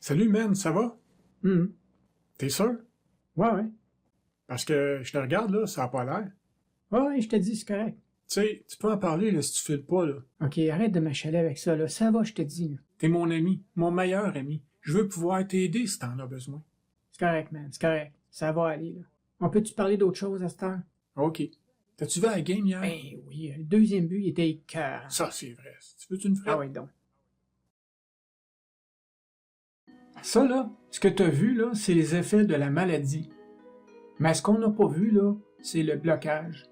Salut, man, ça va? Hum. T'es sûr? Ouais. Parce que je te regarde, là, ça a pas l'air. Ouais, je te dis, c'est correct. Tu sais, tu peux en parler, là, si tu files pas, là. Ok, arrête de m'achaler avec ça, là. Ça va, je te dis, là. T'es mon ami, mon meilleur ami. Je veux pouvoir t'aider si t'en as besoin. C'est correct, man, c'est correct. Ça va aller, là. On peut-tu parler d'autre chose à cette heure? OK. T'as-tu vu à la game hier? Ben oui, le deuxième but, il était écœurant. Ça, c'est vrai. Tu veux-tu une frette? Ah ouais, donc. Ça, là, ce que t'as vu, là, c'est les effets de la maladie. Mais ce qu'on n'a pas vu, là, c'est le blocage.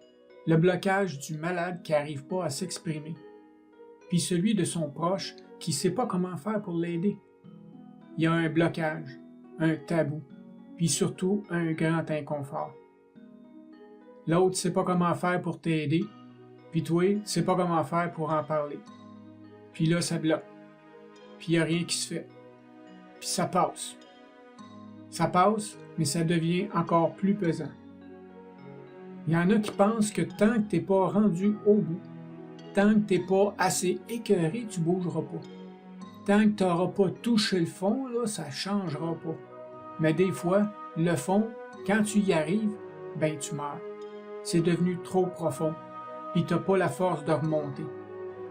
Le blocage du malade qui n'arrive pas à s'exprimer. Puis celui de son proche qui ne sait pas comment faire pour l'aider. Il y a un blocage, un tabou, puis surtout un grand inconfort. L'autre ne sait pas comment faire pour t'aider, puis toi, tu ne sais pas comment faire pour en parler. Puis là, ça bloque. Puis il n'y a rien qui se fait. Puis ça passe. Ça passe, mais ça devient encore plus pesant. Il y en a qui pensent que tant que t'es pas rendu au bout, tant que t'es pas assez écœuré, tu bougeras pas. Tant que t'auras pas touché le fond, là, ça changera pas. Mais des fois, le fond, quand tu y arrives, ben tu meurs. C'est devenu trop profond, puis t'as pas la force de remonter.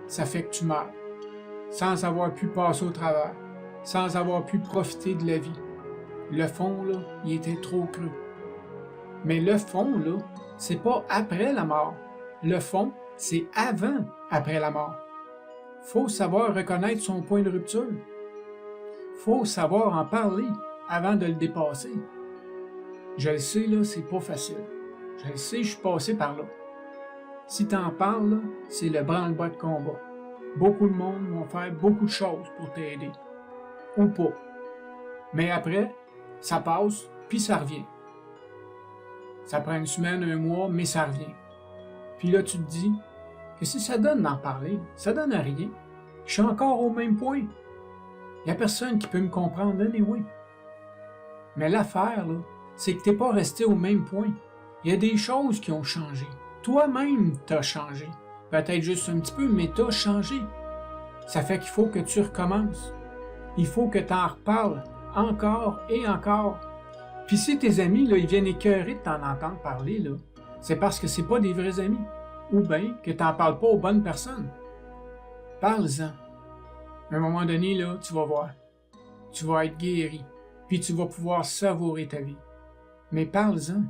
Ça fait que tu meurs, sans avoir pu passer au travers, sans avoir pu profiter de la vie. Le fond, là, il était trop creux. Mais le fond, là, c'est pas après la mort. Le fond, c'est avant, après la mort. Faut savoir reconnaître son point de rupture. Faut savoir en parler avant de le dépasser. Je le sais, là, c'est pas facile. Je le sais, je suis passé par là. Si t'en parles, là, c'est le branle-bas de combat. Beaucoup de monde vont faire beaucoup de choses pour t'aider. Ou pas. Mais après, ça passe, puis ça revient. Ça prend une semaine, un mois, mais ça revient. Puis là, tu te dis, que si ça donne d'en parler, ça donne à rien. Je suis encore au même point. Il n'y a personne qui peut me comprendre anyway. Mais l'affaire, là, c'est que t'es pas resté au même point. Il y a des choses qui ont changé. Toi-même, t'as changé. Peut-être juste un petit peu, mais t'as changé. Ça fait qu'il faut que tu recommences. Il faut que t'en reparles encore et encore. Puis si tes amis, là, ils viennent écœurer de t'en entendre parler, là, c'est parce que c'est pas des vrais amis. Ou bien que t'en parles pas aux bonnes personnes. Parle-en. À un moment donné, là, tu vas voir. Tu vas être guéri. Puis tu vas pouvoir savourer ta vie. Mais parle-en.